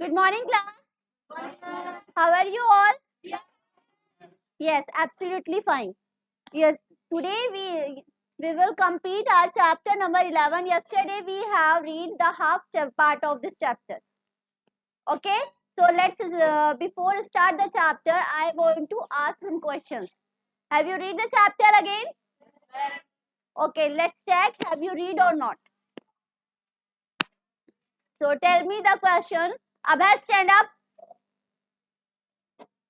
Good morning, class. How are you all? Yes, absolutely fine. Yes, today we will complete our chapter number 11. Yesterday we have read the part of this chapter. Okay, so let's before start the chapter, I want to ask some questions. Have you read the chapter again? Okay, let's check. Have you read or not? So tell me the question. Abhay, stand up.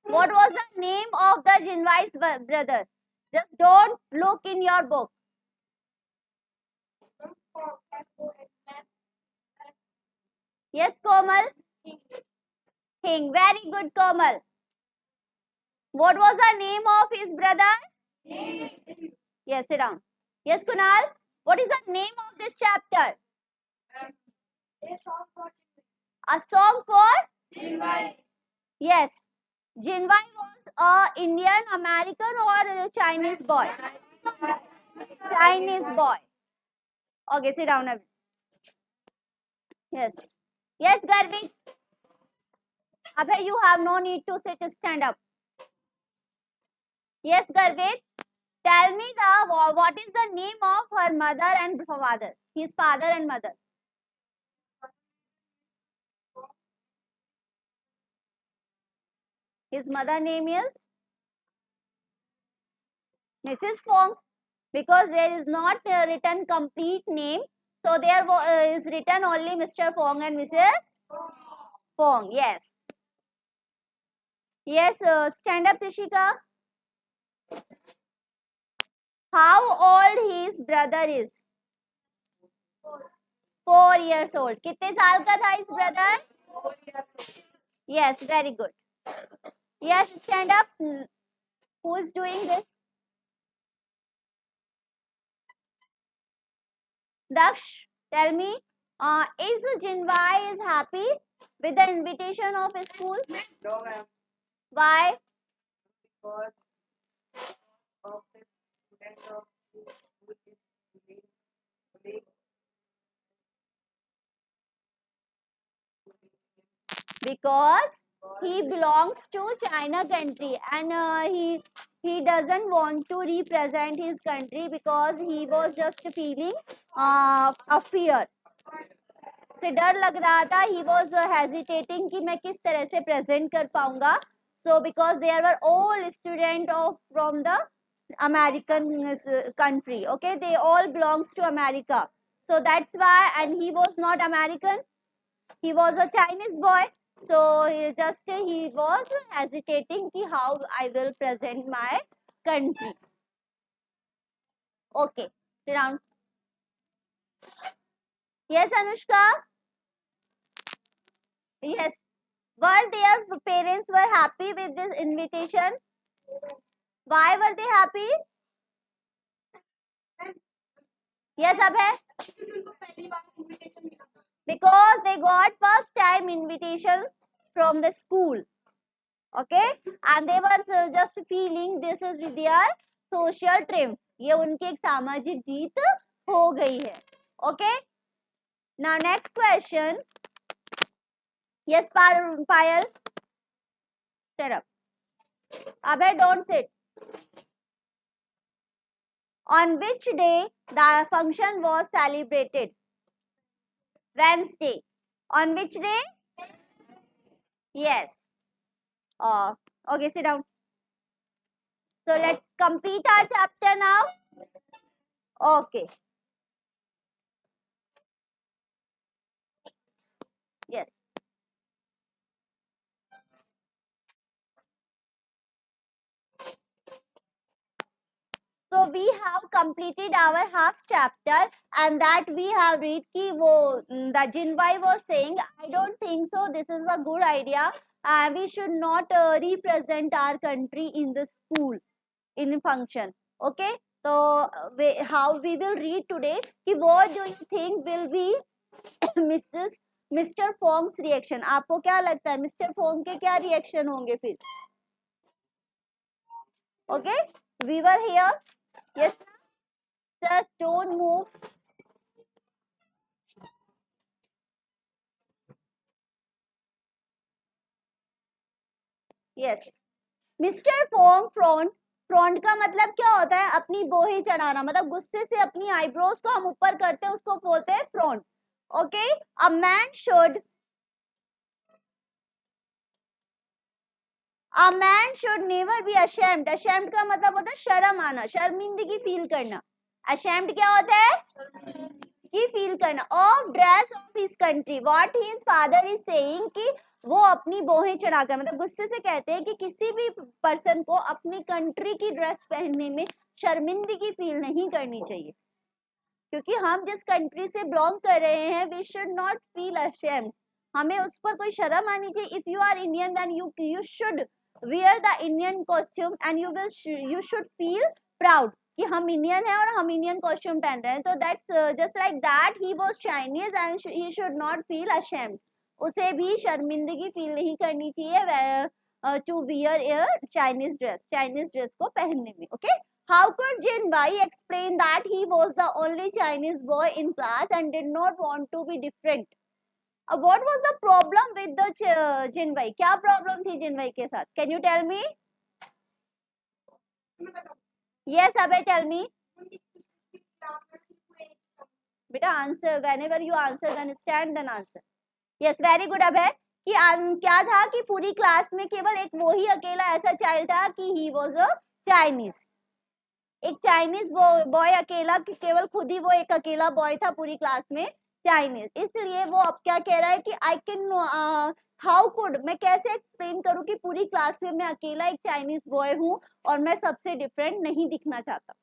What was the name of the Jinwai's brother? Just don't look in your book. Yes, Komal? King. Very good, Komal. What was the name of his brother? Yes, sit down. Yes, Kunal? What is the name of this chapter? A song for? Yes. Jinwai was a Indian, American or a Chinese boy? Chinese boy. Okay, sit down. Yes. Yes, Garvik. Abhay, you have no need to sit, stand up. Yes, Garvik. Tell me what is the name of her mother and father? His father and mother. His mother name is Mrs. Fong because there is not written complete name. So there is written only Mr. Fong and Mrs. Fong. Yes. Yes, stand up, Trishika. How old his brother is? 4 years old. कितने साल का था his brother? Yes, very good. Yes, stand up. Who is doing this? Daksh, tell me, is Jinwai is happy with the invitation of his school? No, ma'am. Why? Because of the student of his school is big. Because he belongs to China country and he doesn't want to represent his country because he was just feeling a fear. से डर लग रहा था he was hesitating कि मैं किस तरह से present कर पाऊंगा so because there were all students of from the American country okay they all belongs to America so that's why and he was not American he was a Chinese boy so he was hesitating कि how I will present my country okay sit down yes Anushka yes were their parents were happy with this invitation? Why were they happy? Yes, Abhay. Because they got first time invitation from the school. Okay, and they were just feeling this is their social triumph. ये उनकी एक सामाजिक जीत हो गई है. Okay. Now next question. Yes, Payal. Shut up. Abhay, don't sit. On which day the function was celebrated? Wednesday. On which day? Yes. Uh, okay, sit down. So let's complete our chapter now. Okay. Yes. So we have completed our half chapter and that we have read ki the Jinwai was saying, I don't think so. This is a good idea. We should not represent our country in the school in function. Okay. So how we will read today? Ki what do you think will be Mrs. Mister Fong's reaction आपको क्या लगता है mister Phong के क्या reaction होंगे फिर okay we were here yes just don't move yes. Mister from front, front का मतलब क्या होता है? अपनी बोहे चढ़ाना, मतलब गुस्से से अपनी आईब्रोज को हम ऊपर करते हैं, उसको बोलते हैं front. Okay, a man should, a man should never be ashamed. Ashamed का मतलब होता है शर्म आना, शर्मिंदगी फील करना। अशेम्ड क्या होता है? कि फील करना। Of dress of his country, what his father is saying कि वो अपनी बोहें चढ़ाकर, मतलब गुस्से से कहते हैं कि किसी भी पर्सन को अपनी कंट्री की ड्रेस पहनने में शर्मिंदगी फील नहीं करनी चाहिए, क्योंकि हम जिस कंट्री से बिलोंग कर रहे हैं, we should not feel ashamed, हमें उस पर कोई शर्म आनी चाहिए। If you are Indian then you should wear the Indian costume and you should feel proud कि हम इंडियन हैं और हम इंडियन कॉस्ट्यूम पहन रहे हैं। तो that's just like that he was Chinese and he should not feel ashamed, उसे भी शर्मिंदगी फील नहीं करनी चाहिए to wear a Chinese dress को पहनने में। Okay, how could Jinwai explain that he was the only Chinese boy in class and did not want to be different. What was the problem with the Jinwai? क्या problem थी Jinwai के साथ? Can you tell me? Yes, Abhay, tell me. बेटा answer, whenever you answer then stand then answer. Yes, very good Abhay. कि क्या था कि पूरी क्लास में केवल एक वो ही अकेला ऐसा चाइल्ड था कि he was a Chinese. एक चाइनीज बॉय अकेला, केवल खुद ही वो एक अकेला बॉय था पूरी क्लास में चाइनीज, इसलिए वो अब क्या कह रहा है कि आई कैन हाउ कुड, मैं कैसे एक्सप्लेन करूं कि पूरी क्लास में मैं अकेला एक चाइनीज बॉय हूं और मैं सबसे डिफरेंट नहीं दिखना चाहता।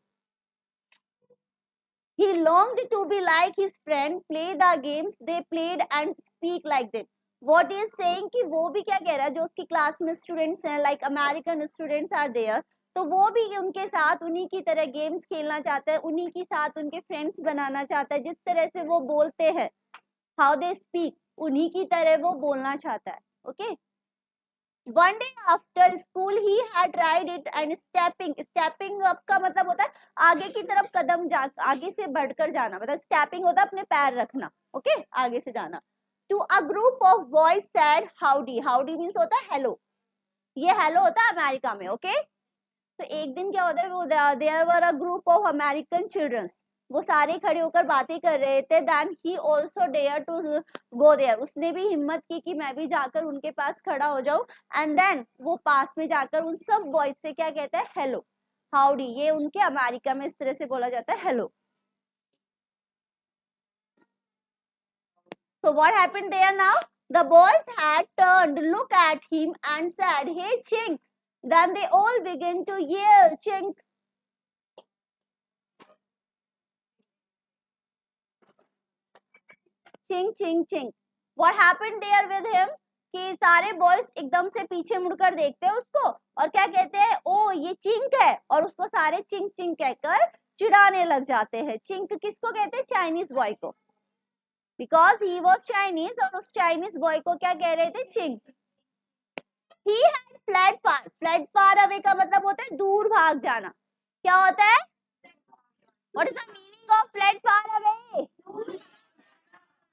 He longed to be like his friend, play the games they played and speak like them. What he is saying कि वो भी क्या कह रहा है, जो उसकी क्लास में स्टूडेंट्स हैं, like American students are there, तो वो भी उनके साथ उन्हीं की तरह गेम्स खेलना चाहता है, उन्हीं के साथ उनके फ्रेंड्स बनाना चाहता है, जिस तरह से वो बोलते हैं, हाउ दे स्पीक, उन्हीं की तरह वो बोलना चाहता है। Okay, one day after school he had tried it and stepping up का मतलब होता है आगे की तरफ कदम जा, आगे से बढ़कर जाना, मतलब स्टेपिंग होता है अपने पैर रखना। ओके, आगे से जाना। To a group of boys said howdy, howdy means होता है हेलो, ये हेलो होता है अमेरिका में। ओके, तो एक दिन क्या होता है, वो there were a group of American childrens, वो सारे खड़े होकर बातें कर रहे थे। Then he also dare to go there, उसने भी हिम्मत की कि मैं भी जाकर उनके पास खड़ा हो जाऊं। एंड देन वो पास में जाकर उन सब बॉयज से क्या कहता है, हेलो, हाउडी, ये उनके अमेरिका में इस तरह से बोला जाता है hello. So what happened there now? The boys had turned, look at him and said, "Hey, Chink." Then they all began to yell, "Chink." Ching Ching Ching. What happened there with him? कि सारे boys एकदम से पीछे मुड़कर देखते हैं उसको और क्या कहते हैं, ओ ये चिंक है, और उसको सारे चिंक चिंक कहकर चिढ़ाने लग जाते हैं। चिंक किसको कहते हैं? चाइनीज बॉय को, बिकॉज ही वॉज चाइनीज, और उस चाइनीज बॉय को क्या कह रहे थे, chink. He had fled far, fled far away का मतलब होता है दूर भाग जाना। क्या होता है? What is the meaning of fled far away?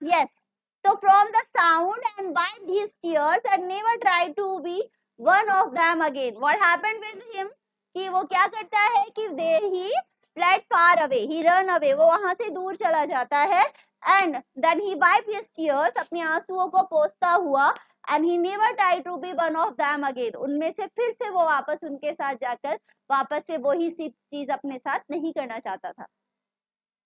Yes. So from the sound and wiped his tears and never tried to be one of them again. What happened with him? कि वो क्या करता है कि he fled far away, he run away, वो वहां से दूर चला जाता है। And then he wiped his tears, अपने आंसुओं को पोंछता हुआ, and he never tried to be one of them again. उनमें से फिर से वो वापस उनके साथ जाकर वापस से वही सी चीज अपने साथ नहीं करना चाहता था।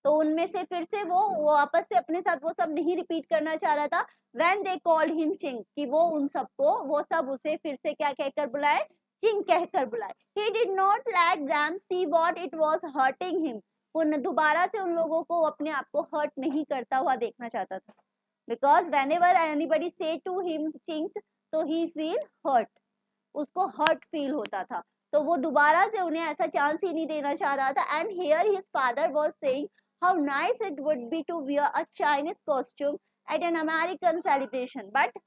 तो उनमें से फिर से वो वापस से अपने साथ वो सब नहीं रिपीट करना चाह रहा था। When they called him चिंग, कि वो उन सबको, वो सब उसे फिर से क्या कहकर बुलाए, चिंग कहकर बुलाए। He did not let them see what it was hurting him. वो दोबारा से उन लोगों को अपने आप को हर्ट नहीं करता हुआ देखना चाहता था, because whenever anybody say to him चिंग, तो he feel hurt, उसको हर्ट फील होता था, तो वो दोबारा से उन्हें ऐसा चांस ही नहीं देना चाह रहा था। And here his father was saying how nice it would be to wear a Chinese costume at an American celebration, but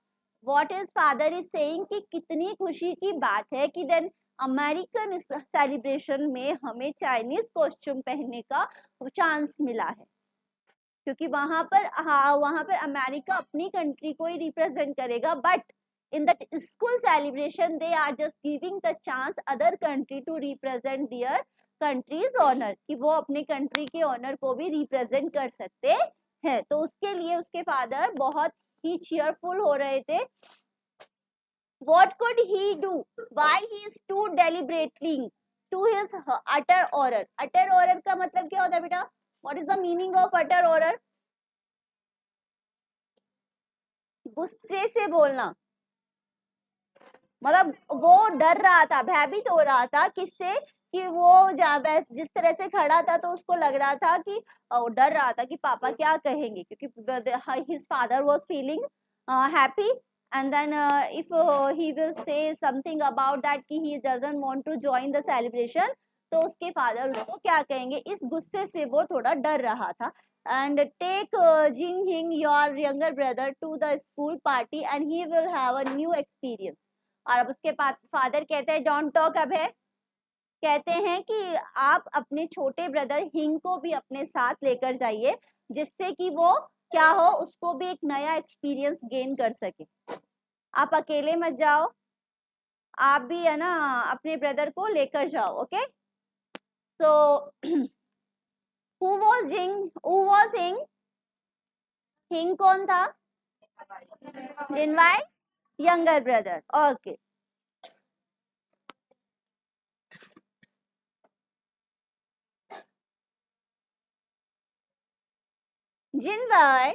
what his father is saying कि कितनी खुशी की बात है कि देन अमेरिकन सेलिब्रेशन में हमें चाइनीज कॉस्ट्यूम पहनने का चांस मिला है, क्योंकि वहां पर, हाँ वहां पर अमेरिका अपनी कंट्री को ही रिप्रेजेंट करेगा, but in the school celebration they are just giving the chance other country to represent their country's honor, कि वो अपने country के honor को भी represent कर सकते हैं. तो उसके लिए उसके father बहुत ही cheerful हो रहे थे. What could he do? Why he stood deliberately to his utter horror? Utter horror का मतलब क्या होता है बेटा? What is the meaning of utter horror? गुस्से से बोलना. मतलब वो डर रहा था, भयभीत हो रहा था किससे, कि वो जिस तरह से खड़ा था तो उसको लग रहा था कि वो डर रहा था कि पापा क्या कहेंगे, क्योंकि his father was feeling happy, and then if he will say something about that कि he doesn't want to join the celebration, तो उसके फादर उसको क्या कहेंगे, इस गुस्से से वो थोड़ा डर रहा था. And take Jing Hing, your younger brother, to the school party and he will have a new experience. और अब उसके फादर कहते हैं डोंट टॉक अभय, कहते हैं कि आप अपने छोटे ब्रदर हिंग को भी अपने साथ लेकर जाइए, जिससे कि वो क्या हो, उसको भी एक नया एक्सपीरियंस गेन कर सके. आप अकेले मत जाओ, आप भी है ना अपने ब्रदर को लेकर जाओ. ओके, सो हु वाज हिंग? हिंग कौन था? जिनवाई younger brother. Okay. Jinwai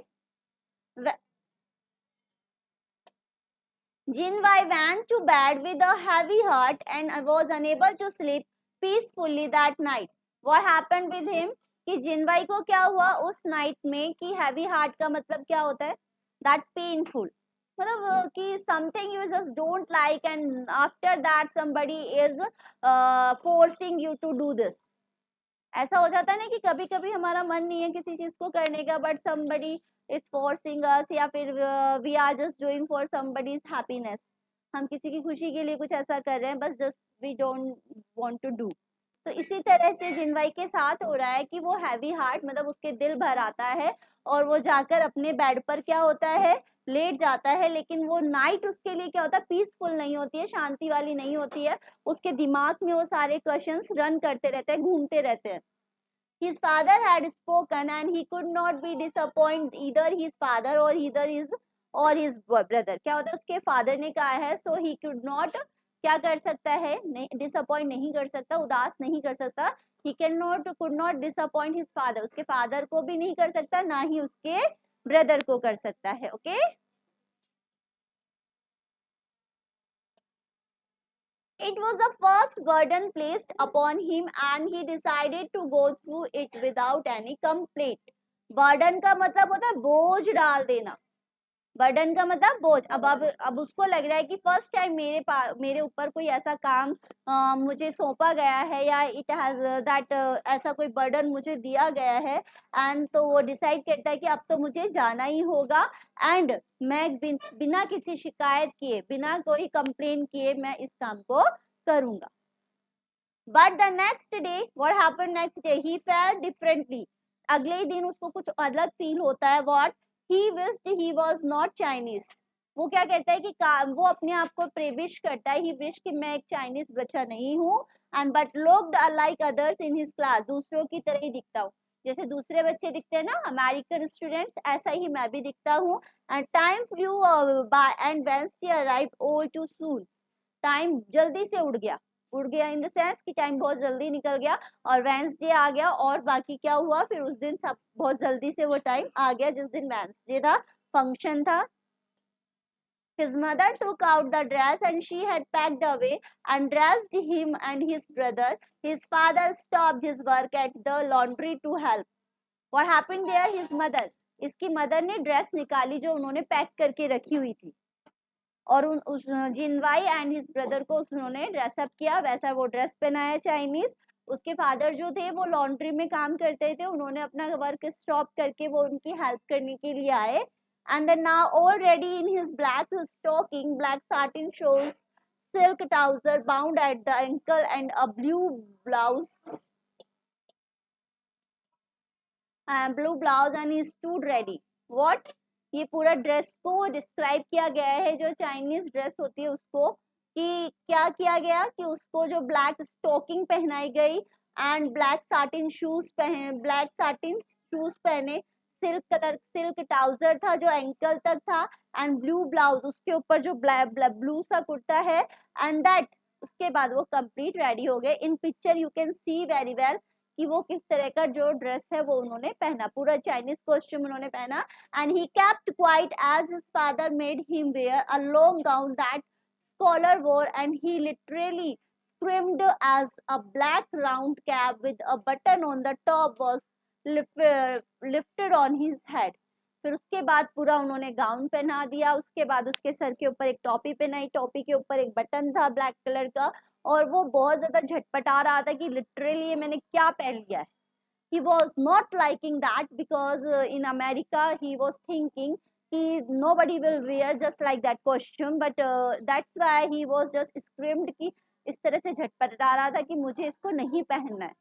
went to bed with a heavy heart and was unable to sleep peacefully that night. What happened with him? कि जिनवाई को क्या हुआ उस नाइट में, कि हैवी हार्ट का मतलब क्या होता है? दैट पेनफुल, मतलब कि something you just don't like and after that somebody is forcing you to do this. ऐसा हो जाता है ना कि कभी कभी हमारा मन नहीं है किसी चीज को करने का, but somebody is forcing us, या फिर we are just doing for somebody's happiness. हम किसी की खुशी के लिए कुछ ऐसा कर रहे हैं, बस just we don't want to do. तो इसी तरह से जिनवाई के साथ हो रहा है कि वो हैवी हार्ट, मतलब उसके दिल भर आता है और वो जाकर अपने बेड पर क्या होता है, लेट जाता है. लेकिन वो नाइट उसके लिए क्या होता है, पीसफुल नहीं होती है, शांति वाली नहीं होती है. उसके दिमाग में वो सारे क्वेश्चंस रन करते रहते हैं, घूमते रहते हैं. His father had spoken and he could not be disappointed either his father or his brother. क्या होता है, उसके फादर ने कहा है, so he could not क्या कर सकता है, डिसअपॉइंट नहीं कर सकता, उदास नहीं कर सकता. he could not disappoint his father, उसके फादर को भी नहीं कर सकता, ना ही उसके ब्रदर को कर सकता है. Okay, it was the first burden placed upon him and he decided to go through it without any complaint. burden का मतलब होता है बोझ डाल देना. बर्डन का मतलब बोझ. अब उसको लग रहा है कि फर्स्ट टाइम मेरे ऊपर कोई ऐसा काम मुझे सौंपा गया है, या इट हैज दैट ऐसा कोई बर्डन मुझे दिया गया है. एंड तो वो डिसाइड करता है कि अब तो मुझे जाना ही होगा, एंड मैं बिना किसी शिकायत किए, बिना कोई कंप्लेन किए मैं इस काम को करूंगा. But the next day, what happened next day, he felt differently. अगले ही दिन उसको कुछ अलग फील होता है. What? he wished he was not Chinese. वो क्या कहता है कि वो अपने आप को प्रेविश करता है, he wished कि मैं एक चाइनीज बच्चा नहीं हूँ, and but looked like others in his class. दूसरों की तरह ही दिखता हूँ, जैसे दूसरे बच्चे दिखते हैं ना अमेरिकन स्टूडेंट्स, ऐसा ही मैं भी दिखता हूँ. and time flew by and Wednesday arrived all too soon. Time जल्दी से उड़ गया इन द सेंस कि टाइम बहुत जल्दी निकल गया, और वेंसडे आ गया. और बाकी क्या हुआ फिर, उस दिन सब बहुत जल्दी से वो टाइम आ गया जिस दिन वेंसडे था, फंक्शन था. His mother took out the dress and she had packed away and dressed him and his brother. His father stopped his work at the laundry to help. What happened there? His mother, इसकी mother ने dress निकाली जो उन्होंने pack करके रखी हुई थी, और उस जिनवाई एंड हिज ब्रदर को उन्होंने ड्रेसअप किया, वैसा वो ड्रेस पहनाया चाइनीज. उसके फादर जो थे वो लॉन्ड्री में काम करते थे, उन्होंने अपना वर्क स्टॉप करके वो उनकी हेल्प करने के लिए आए. And then now already in his black stocking, black satin shoes, silk trouser bound at the ankle and a blue blouse and he stood ready. What? ये पूरा ड्रेस को डिस्क्राइब किया गया है, जो चाइनीज ड्रेस होती है उसको, कि क्या किया गया कि उसको जो ब्लैक स्टोकिंग पहनाई गई एंड ब्लैक साटिन शूज पहने, सिल्क ट्राउजर था जो एंकल तक था, एंड ब्लू ब्लाउज, उसके ऊपर जो ब्लू सा कुर्ता है, एंड दैट उसके बाद वो कंप्लीट रेडी हो गए। इन picture you can see very well कि वो किस तरह का जो ड्रेस है वो उन्होंने पहना, पूरा चाइनीज कॉस्ट्यूम उन्होंने पहना। And he kept quiet as his father made him wear a long gown that scholar wore, and he literally screamed as a black round cap with a button on the top was lifted on his head. फिर उसके बाद पूरा उन्होंने gown पहना दिया, उसके बाद उसके सर के ऊपर एक टोपी पहनाई, टोपी के ऊपर एक बटन था ब्लैक कलर का, और वो बहुत ज्यादा झटपटा रहा था कि लिटरली ये मैंने क्या पहन लिया है। He was not liking that because in America he was thinking he nobody will wear just like that costume, but that's why he was just screamed कि इस तरह से झटपटा रहा था कि मुझे इसको नहीं पहनना है,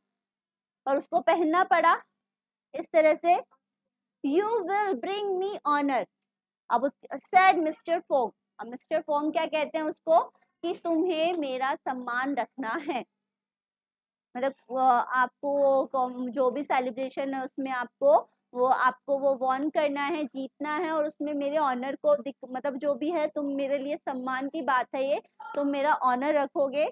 और उसको पहनना पड़ा इस तरह से। You will bring me honor. अब उस said Mr. Fogg, अब मिस्टर फोंग क्या कहते हैं उसको कि तुम्हें मेरा सम्मान रखना है, मतलब आपको जो भी सेलिब्रेशन है उसमें आपको वो वॉर्न करना है, जीतना है, और उसमें मेरे ऑनर को मतलब जो भी है, तुम मेरे लिए सम्मान की बात है ये, तुम मेरा ऑनर रखोगे।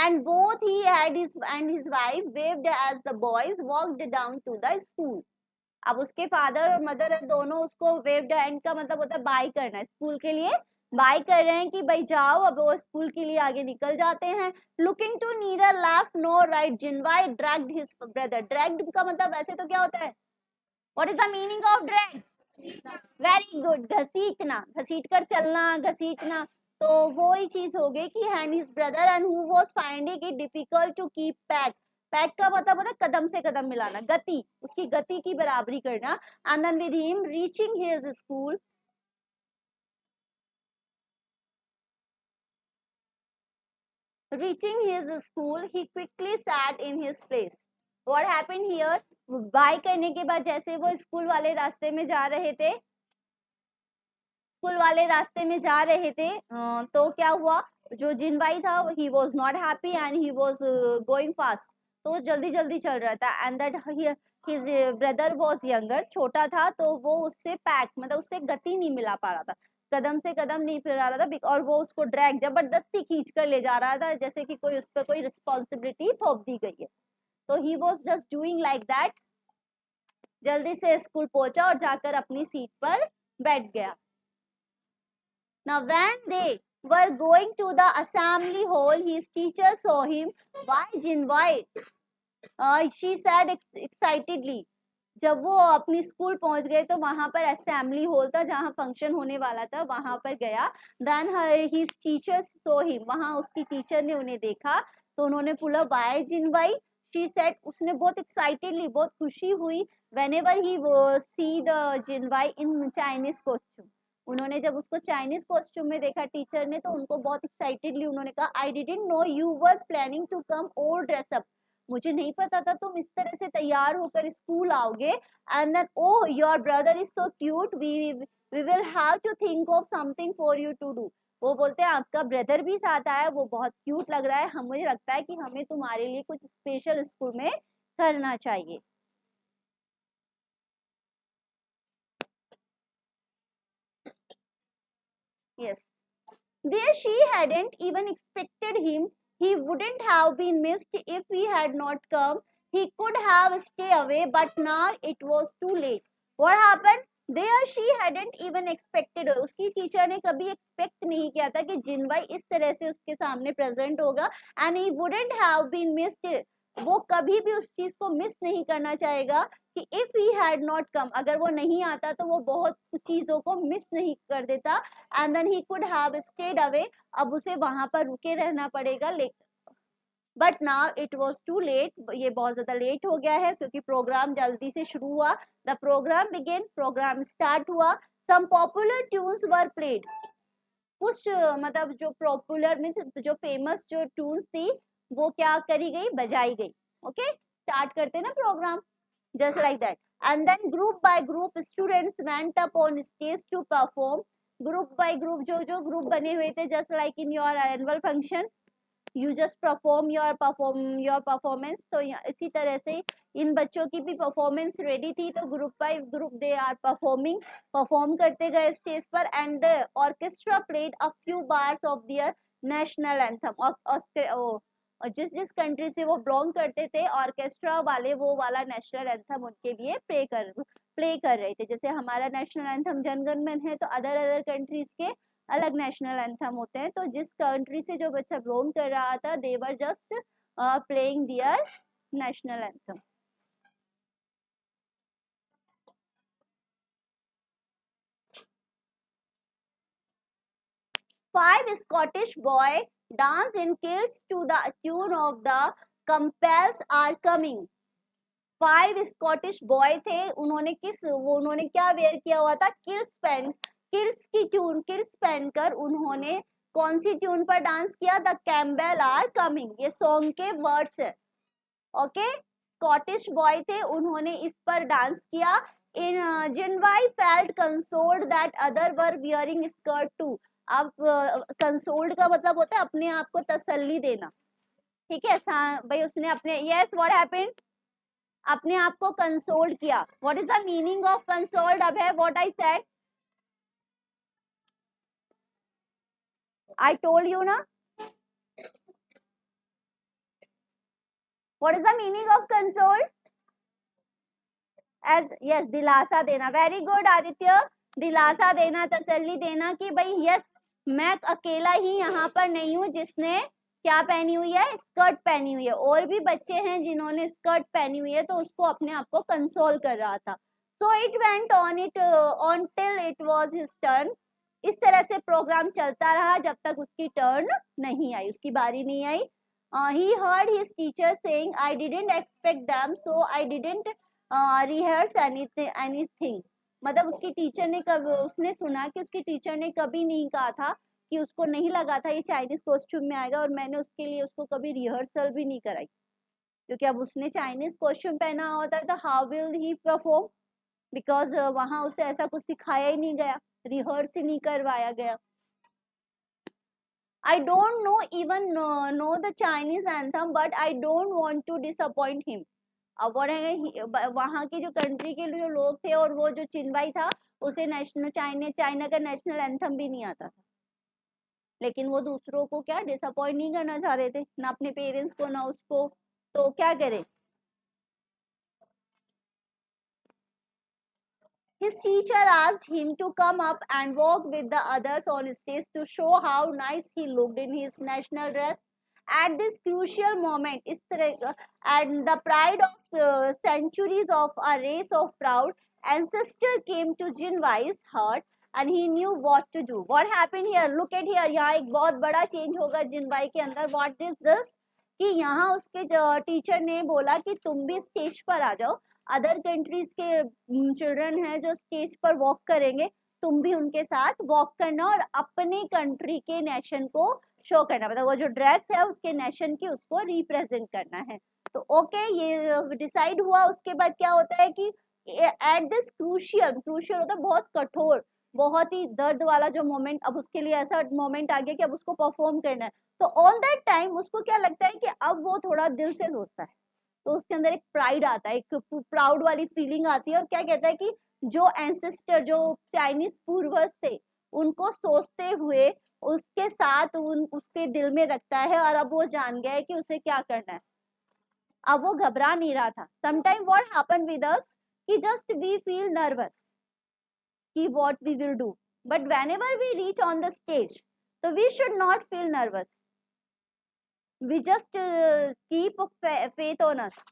And both he had his and his wife waved as the boys walked down to the school. अब उसके फादर और मदर दोनों उसको वेव्ड हैंड का मतलब होता है बाय करना, स्कूल के लिए बाय कर रहे हैं कि भाई जाओ, अब वो स्कूल के लिए आगे निकल जाते हैं। Looking to neither left nor right, Jinwai dragged his brother. Dragged का मतलब वैसे तो क्या होता है, what is the meaning of drag? Very good, घसीटना, घसीट कर चलना, घसीटना। तो वो ही चीज हो गई कि and his brother and who was finding it difficult to keep pace. Pace का मतलब होता है कदम से कदम मिलाना, गति, उसकी गति की बराबरी करना। And then with him reaching his school, he quickly sat in his place. What happened here? Bye करने के बाद जैसे वो स्कूल वाले रास्ते में जा रहे थे, स्कूल वाले रास्ते में जा रहे थे, तो क्या हुआ, जो जिनवाई था he was not happy and he was going fast, तो वो जल्दी जल्दी चल रहा था। And that his brother was younger, छोटा था, तो वो उससे पैक मतलब उससे गति नहीं मिला पा रहा था, कदम से कदम नहीं मिला रहा था, और वो उसको ड्रैग जबरदस्ती खींच कर ले जा रहा था, जैसे कि कोई उस पर कोई रिस्पॉन्सिबिलिटी थोप दी गई है। तो he was just doing like that, जल्दी से स्कूल पहुंचा और जाकर अपनी सीट पर बैठ गया। Now, when they were going to the assembly hall, his teacher saw him. Why, Jin? Why? She said excitedly. जब वो अपनी स्कूल पहुंच गए तो वहां पर असेंबली हॉल था जहां फंक्शन होने वाला था, वहां पर गया। Then his teacher saw him, वहां उसकी टीचर ने उन्हें देखा, तो उन्होंने बोला why Jinwai, she said, उसने बहुत एक्साइटेडली, बहुत खुशी हुई, whenever he see the Jinwai in Chinese costume, उन्होंने जब उसको चाइनीज कॉस्ट्यूम में देखा टीचर ने, तो उनको बहुत एक्साइटेडली उन्होंने कहा, I didn't know you were planning to come all dress up, मुझे नहीं पता था तुम इस तरह से तैयार होकर स्कूल आओगे। And then oh your brother is so cute, we will have to think of something for you to do. वो बोलते हैं आपका ब्रदर भी साथ आया, वो बहुत क्यूट लग रहा है, हम मुझे लगता है कि हमें तुम्हारे लिए कुछ स्पेशल स्कूल में करना चाहिए। Yes. There she hadn't even expected him. He wouldn't have been missed if he had not come. He could have stayed away, but now it was too late. What happened? There she hadn't even expected. उसकी teacher ने कभी expect नहीं किया था कि जिनवाई इस तरह से उसके सामने प्रेजेंट होगा, and he wouldn't have been missed, वो कभी भी उस चीज को मिस नहीं करना चाहेगा कि if he had not come, अगर वो नहीं आता तो वो बहुत चीजों को मिस नहीं कर देता, and then he could have stayed away, अब उसे वहां पर रुके रहना पड़ेगा, but now it was too late, ये बहुत ज्यादा लेट हो गया है क्योंकि प्रोग्राम जल्दी से शुरू हुआ। The program began, program start हुआ, some popular tunes were played, कुछ मतलब जो पॉपुलर में जो फेमस जो ट्यून्स थी वो क्या करी गई, बजाई गई। ओके, स्टार्ट करते ना programme, just like that. And then group by group students went up on stage to perform. Group by group जो जो group बने हुए थे, just like in your annual function you just perform your performance. तो इसी तरह से इन बच्चों की भी परफॉर्मेंस रेडी थी, तो group by group they are perform करते गए स्टेज पर, and the orchestra played a few bars of their national anthem. और जिस जिस कंट्री से वो बिलोंग करते थे, ऑर्केस्ट्रा वाले वो वाला नेशनल एंथम उनके लिए प्ले कर रहे थे। जैसे हमारा नेशनल एंथम जनगण मन है, तो अदर अदर कंट्रीज के अलग नेशनल एंथम होते हैं। तो जिस कंट्री से जो बच्चा बिलोंग कर रहा था, they were just playing their national anthem. Five Scottish boy dance in kilts to the tune of the Compels Are Coming. 5 Scottish boy थे, उन्होंने क्या वेयर किया हुआ था, किल्ट्स पहनकर उन्होंने कौन सी ट्यून पर डांस किया, द कैम्बेल आर कमिंग, ये सॉन्ग के वर्ड्स है। ओके, स्कॉटिश बॉय थे, उन्होंने इस पर डांस किया। In Jinwai felt consoled that other were wearing skirt too. अब कंसोल्ड का मतलब होता है अपने आप को तसल्ली देना, ठीक है भाई, उसने अपने, यस व्हाट हैपेंड, अपने आप को कंसोल्ड किया। What is the meaning of consoled, अब है what I said, I told you ना, what is the meaning of consoled, as yes दिलासा देना। वेरी गुड आदित्य, दिलासा देना, तसल्ली देना कि भाई यस मैं अकेला ही यहाँ पर नहीं हूँ जिसने क्या पहनी हुई है, स्कर्ट पहनी हुई है, और भी बच्चे हैं जिन्होंने स्कर्ट पहनी हुई है। तो उसको अपने आप को कंसोल कर रहा था। So it went on till it was his turn. इस तरह से प्रोग्राम चलता रहा जब तक उसकी टर्न नहीं आई, उसकी बारी नहीं आई। He heard his teacher saying I didn't expect them so I didn't rehearse anything. मतलब उसकी टीचर ने उसने सुना कि उसकी टीचर ने कभी नहीं कहा था, कि उसको नहीं लगा था ये चाइनीज कॉस्ट्यूम में आएगा, और मैंने उसके लिए उसको कभी रिहर्सल भी नहीं कराई, क्योंकि अब उसने चाइनीज कॉस्ट्यूम पहना होता है तो how will he perform, because वहां उसे ऐसा कुछ सिखाया ही नहीं गया, रिहर्स ही नहीं करवाया गया। I don't know even know the Chinese anthem, but I don't want to disappoint him. अब वो वहाँ की जो कंट्री के जो लोग थे, और वो जो चिनवाई था, उसे चाइना का नेशनल एंथम भी नहीं आता था, लेकिन वो दूसरों को क्या डिसअपॉइंट नहीं करना चाह रहे थे, ना अपने पेरेंट्स को ना उसको, तो क्या करे। His teacher asked him to come up and walk with the others on stage to show how nice he looked in his national dress. At this crucial moment, and the pride of centuries of a race of proud ancestors came to Jinwai's heart, and he knew what to do. What happened here? Look at here. यहाँ एक बहुत बड़ा change होगा जिनवाई के अंदर. What is this? कि यहाँ उसके टीचर ने बोला कि तुम भी स्टेज पर आ जाओ, अदर कंट्रीज के चिल्ड्रन हैं जो स्टेज पर वॉक करेंगे, तुम भी उनके साथ वॉक करना और अपने कंट्री के नेशन को शो करना, मतलब वो जो ड्रेस है उसके नेशन की उसको रिप्रेजेंट करना है। तो ओके, ये डिसाइड हुआ। उसके बाद क्या होता है कि एट दिस क्रूशियल होता है बहुत कठोर, बहुत ही दर्द वाला जो मोमेंट, अब उसके लिए ऐसा मोमेंट आ गया कि अब उसको परफॉर्म करना है। तो ऑन दैट टाइम उसको क्या लगता है कि अब वो थोड़ा दिल से सोचता है, तो उसके अंदर एक प्राइड आता है, एक प्राउड वाली फीलिंग आती है, और क्या कहता है कि जो एंसेस्टर, जो चाइनीज पूर्वज थे, उनको सोचते हुए उसके साथ उसके दिल में रखता है, और अब वो जान गया है कि उसे क्या करना है। अब वो घबरा नहीं रहा था। Sometime what happen with us कि जस्ट वी फील नर्वस कि what we will do, but whenever we reach on the stage, तो we should not feel nervous, we just keep faith on us.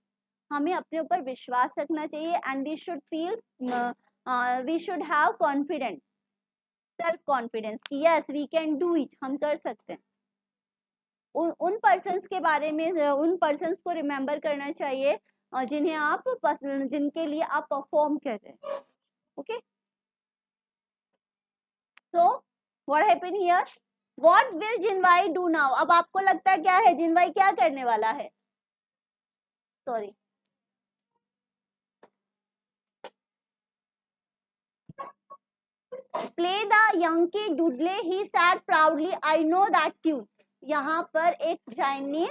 हमें अपने ऊपर विश्वास रखना चाहिए, and we should feel, we should have confidence, self confidence कि yes we can do it, हम कर सकते हैं। उन पर्सन्स के बारे में, उन पर्सन्स को रिमेम्बर करना चाहिए जिन्हें आप जिनके लिए आप परफॉर्म कर रहे हैं। Okay, so what happen here, what will Jinwai do now, अब आपको लगता है क्या है जिनवाई क्या करने वाला है, sorry play the Yankee Doodle he said proudly I know that tune, यहाँ पर एक चाइनीज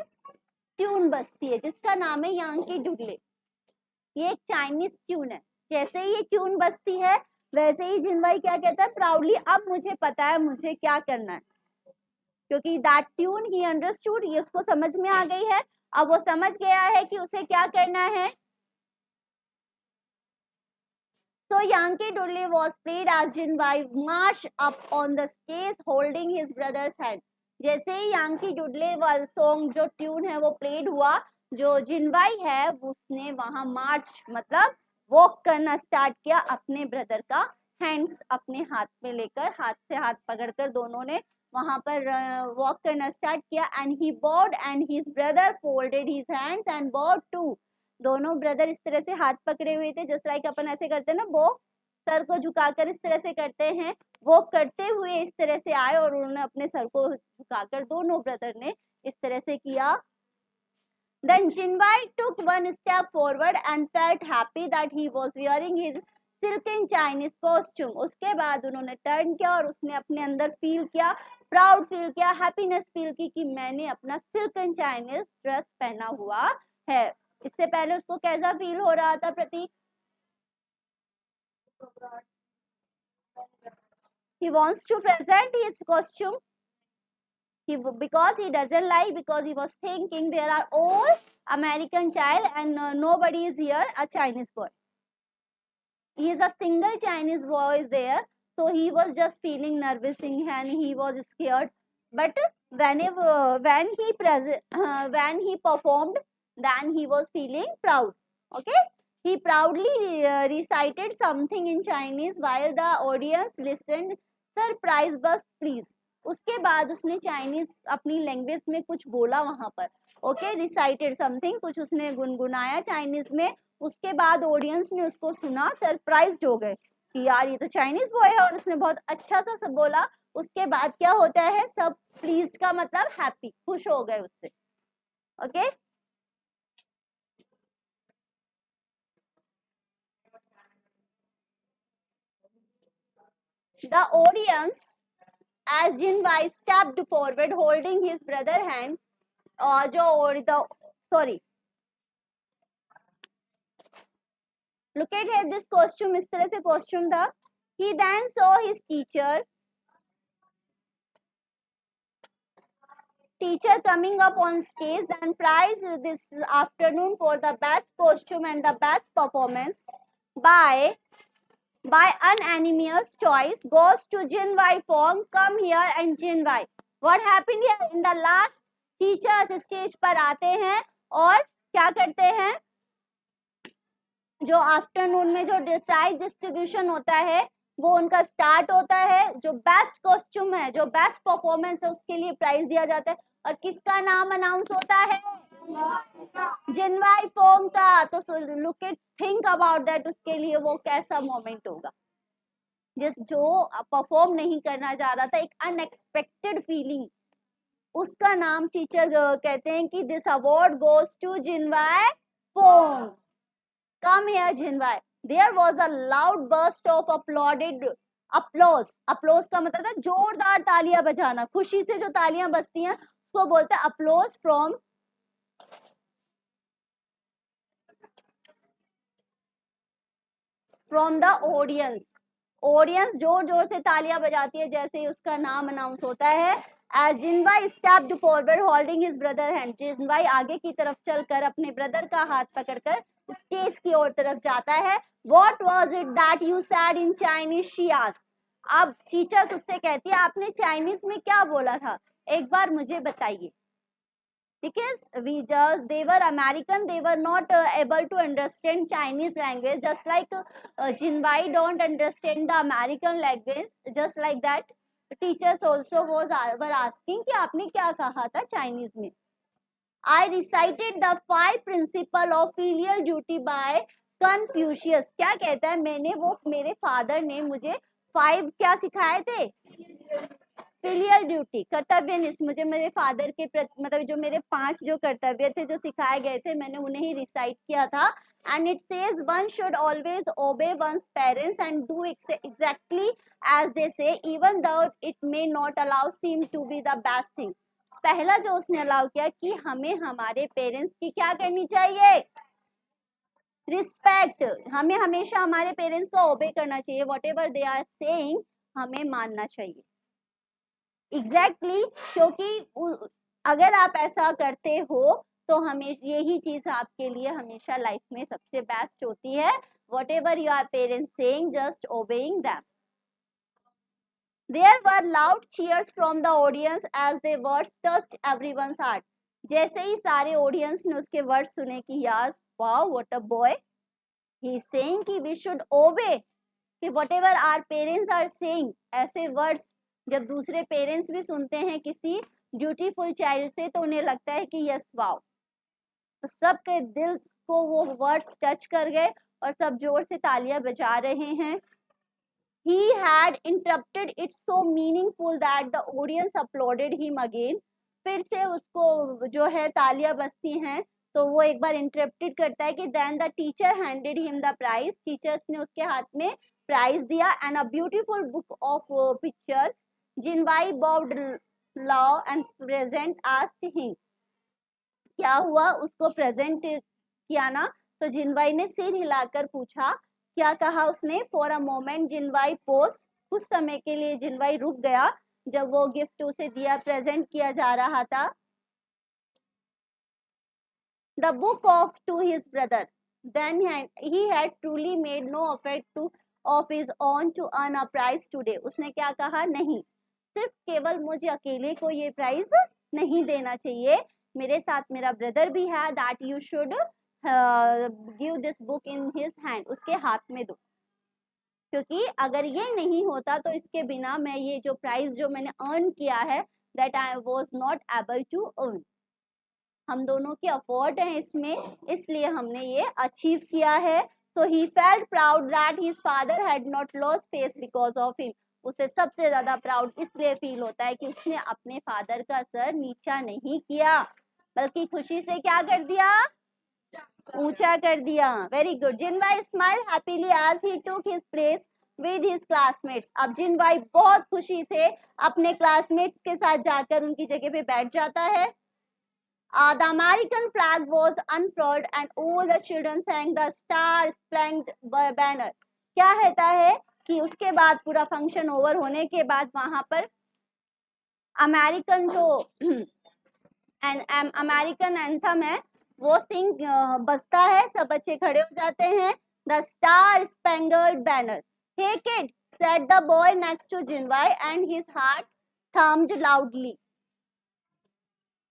ट्यून बजती है जिसका नाम है यंकी डुडले, ये एक चाइनीज ट्यून है, जैसे ही ये ट्यून बजती है वैसे ही जिनवाई क्या कहता है प्राउडली, अब मुझे पता है मुझे क्या करना है, क्योंकि दैट ट्यून ही अंडरस्टूड, ये उसको समझ में आ गई है, अब वो समझ गया है कि उसे क्या करना है। So Yankee Doodle was played as Jinbai marched up on the stage holding his brother's hand. जैसे ही यांकी डुडले वाला सॉन्ग जो ट्यून है वो प्लेड हुआ, जो जिनबाई है उसने वहां मार्च मतलब वॉक करना स्टार्ट किया अपने ब्रदर का हैंड्स अपने हाथ में लेकर, हाथ से हाथ पकड़कर दोनों ने वहां पर वॉक करना स्टार्ट किया, and he bowed and his brother folded his hands and bowed too, दोनों ब्रदर इस तरह से हाथ पकड़े हुए थे, जस्ट लाइक अपन ऐसे करते हैं ना, वो सर को झुकाकर इस तरह से करते हैं, वो करते हुए इस तरह से आए और उन्होंने अपने सर को झुकाकर दोनों ब्रदर ने इस तरह से किया। Then Jinbai took one step forward and felt happy that he was wearing his silken Chinese costume. उसके बाद उन्होंने टर्न किया और उसने अपने अंदर फील किया, प्राउड फील किया, हैप्पीनेस फील की कि मैंने अपना सिल्कन चाइनीज ड्रेस पहना हुआ है। इससे पहले उसको कैसा फील हो रहा था प्रतीक? He wants to present his costume. Because he doesn't like, because he was thinking there are all American child and nobody is here a Chinese boy. He is a single Chinese boy is there, so he was just feeling nervous and he was scared. But when he performed, then he was feeling proud. Okay, he proudly recited something in Chinese while the audience listened. Surprise bus, please. उसके बाद उसने Chinese अपनी language में कुछ बोला वहां पर, okay, recited something, कुछ उसने गुनगुनाया चाइनीज में, उसके बाद ऑडियंस ने उसको सुना, सरप्राइज्ड हो गए कि यार ये तो चाइनीज बॉय है और उसने बहुत अच्छा सा सब बोला। उसके बाद क्या होता है, सब प्लीज्ड का मतलब हैप्पी, खुश हो गए उससे, okay. The audience, as Jinbai stepped forward holding his brother hand, जो sorry, look at here this costume, इस तरह से costume था। He then saw his teacher coming up on stage, then prize this afternoon for the best costume and the best performance by unanimous choice goes to Jinwai Fong. Come here and Jinwai. What happened here in the last? Teachers stage पर आते हैं और क्या करते हैं, जो afternoon में जो प्राइज डिस्ट्रीब्यूशन होता है वो उनका स्टार्ट होता है, जो बेस्ट कॉस्ट्यूम है, जो बेस्ट परफॉर्मेंस है उसके लिए प्राइज दिया जाता है, और किसका नाम अनाउंस होता है, जिनवाई फोंग का। तो look it, think about that, उसके लिए वो कैसा मोमेंट होगा, जो परफॉर्म नहीं करना चाह रहा था, एक अनएक्सपेक्टेड फीलिंग, उसका नाम टीचर कहते हैं कि this award goes to Jinwai Fong. Come here, Jinwai. There was a loud burst of applause. Applause का मतलब था जोरदार तालियां बजाना, खुशी से जो तालियां बजती हैं उसको बोलते हैं applause from the audience. Audience जोर जोर से तालियां बजाती है जैसे ही उसका नाम अनाउंस होता है। As Jinwai stepped forward holding his brother hand, जिनवाई आगे की तरफ चलकर अपने ब्रदर का हाथ पकड़कर स्टेज की ओर तरफ जाता है। What was it that you said in Chinese? She asked. अब टीचर्स उससे कहती है आपने चाइनीज में क्या बोला था, एक बार मुझे बताइए। Because they were American, they were not able to understand Chinese language, just like Jinwai don't understand the American language, just like that teachers also were asking कि आपने क्या कहा था चाइनीज में। I recited the 5 principle of filial duty by Confucius. क्या कहता है, मैंने वो, मेरे फादर ने मुझे 5 क्या सिखाए थे, फिलियल ड्यूटी, कर्तव्यनिष्ठ, मुझे मेरे फादर के मतलब जो मेरे 5 जो कर्तव्य थे जो सिखाए गए थे मैंने उन्हें ही रिसाइट किया था. And it says one should always obey one's parents and do exactly as they say even though it may not always seem to be the best thing. पहला जो उसने अलाउ किया कि हमें हमारे पेरेंट्स की क्या करनी चाहिए, रिस्पेक्ट. हमें हमेशा हमारे पेरेंट्स को ओबे करना चाहिए, whatever they are saying हमें मानना चाहिए. एग्जैक्टली क्योंकि अगर आप ऐसा करते हो तो हमें यही चीज आपके लिए हमेशा लाइफ में सबसे बेस्ट होती है. Whatever your parents saying just obeying them. There were loud cheers from the audience as the words touched everyone's heart. जैसे ही सारे ऑडियंस ने उसके वर्ड सुने कि यार wow what a boy, he is saying कि we should ओबे, कि whatever our parents are saying, ऐसे वर्ड्स जब दूसरे पेरेंट्स भी सुनते हैं किसी ड्यूटीफुल चाइल्ड से तो उन्हें लगता है कि यस वाओ. तो सबके दिल को वो वर्ड्स टच कर गए और सब जोर से तालियां बजा रहे हैं. He had interrupted it so meaningful that the audience applauded him again. फिर से उसको जो है तालियां बजती हैं तो वो एक बार इंटरप्टेड करता है कि then the teacher handed him the prize. Teachers ने उसके हाथ में प्राइज दिया and a beautiful book of pictures. Jinwai bowed low and present asked him. क्या हुआ, उसको प्रेजेंट किया ना तो जिनवाई ने सिर हिलाकर पूछा. क्या कहा उसने, फॉर अ मोमेंट जिनवाई पोस्ट, कुछ समय के लिए जिनवाई रुक गया जब वो गिफ्ट उसे दिया प्रेजेंट किया जा रहा था. The book of to his brother, then he had truly made no effort to of his own to earn a prize today. उसने क्या कहा, नहीं सिर्फ केवल मुझे अकेले को ये प्राइज नहीं देना चाहिए, मेरे साथ मेरा ब्रदर भी है. That you should give this book in his hand, उसके हाथ में दो, क्योंकि अगर ये नहीं होता तो इसके बिना मैं ये जो प्राइज जो मैंने अर्न किया है that I was not able to earn. हम दोनों की अफोर्ड है इसमें, इसलिए हमने ये अचीव किया है. So he felt proud that his father had not lost face because of him. उसे सबसे ज्यादा प्राउड इसलिए फील होता है कि उसने अपने फादर का सर नीचा नहीं किया बल्कि खुशी से क्या कर दिया, ऊंचा कर दिया. Very good. Jinwai smile happily as he took his place with his classmates. अब जिनवाई बहुत खुशी से अपने क्लासमेट्स के साथ जाकर उनकी जगह पे बैठ जाता है. The American flag was unfurled and all the children sang the star-spangled banner. क्या कहता है कि उसके बाद पूरा फंक्शन ओवर होने के बाद वहां पर अमेरिकन जो अमेरिकन एंथम है वो सिंग बजता है, सब बच्चे खड़े हो जाते हैं. The star spangled banner. Hey kid said the boy next to Jinwai and his heart thumped loudly.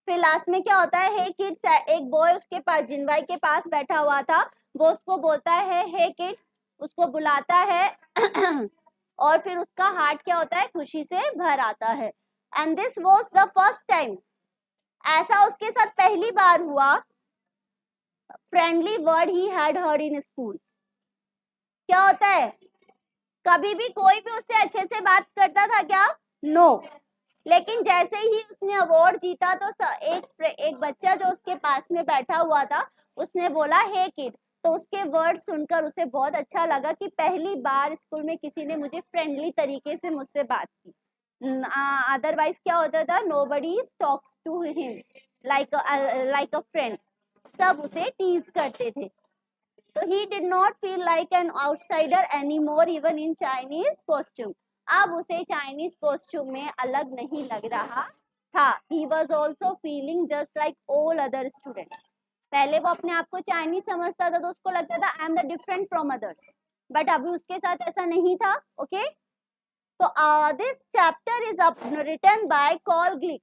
फिर लास्ट में क्या होता है, हे किड्स, एक बॉय उसके पास जिनवाई के पास बैठा हुआ था, वो उसको बोलता है हे किड, उसको बुलाता है और फिर उसका हार्ट क्या होता है, खुशी से भर आता है. And this was the first time, ऐसा उसके साथ पहली बार हुआ, friendly word he had heard in school. क्या होता है, कभी भी कोई भी उससे अच्छे से बात करता था क्या, नो. लेकिन जैसे ही उसने अवार्ड जीता तो एक बच्चा जो उसके पास में बैठा हुआ था उसने बोला हे किड. तो उसके वर्ड सुनकर उसे बहुत अच्छा लगा कि पहली बार स्कूल में किसी ने मुझे फ्रेंडली तरीके से मुझसे बात की. अदरवाइज क्या होता था, nobody talks to him like a friend, सब उसे टीज करते थे. तो he did not feel like an outsider anymore even in Chinese costume. अब उसे चाइनीज कॉस्ट्यूम में अलग नहीं लग रहा था. He was also feeling just like all other students. पहले वो अपने आप को चाइनीज समझता था तो उसको लगता था I am the different from others. But अभी उसके साथ ऐसा नहीं था. ओके, तो this chapter is written by Carl Glick.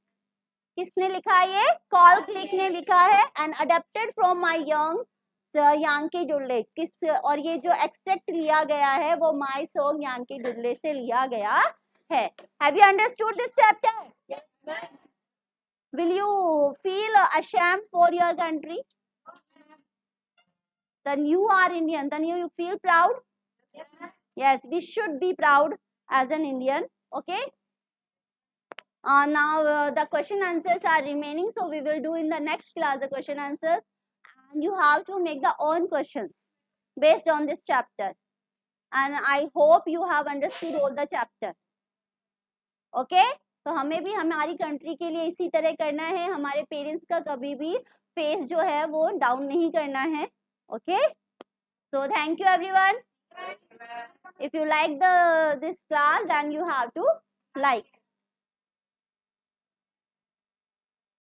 किसने लिखा है ये, कॉल क्लिक ने लिखा है. And adapted from my Yankee Doodle. किस, और ये जो एक्सट्रैक्ट लिया गया है वो माई सॉन्ग यांकी डुल्ले से लिया गया है. Have you understood this chapter? Will you feel ashamed for your country? Then you are Indian, then you feel proud? Yes, we should be proud as an Indian. Okay, Now the question answers are remaining, so we will do in the next class the question answers, and you have to make the own questions based on this chapter. And I hope you have understood all the chapter. Okay? तो हमें भी हमारी country के लिए इसी तरह करना है, हमारे पेरेंट्स का कभी भी फेस जो है वो डाउन नहीं करना है. Okay, so thank you everyone. If you like this class, then you have to like.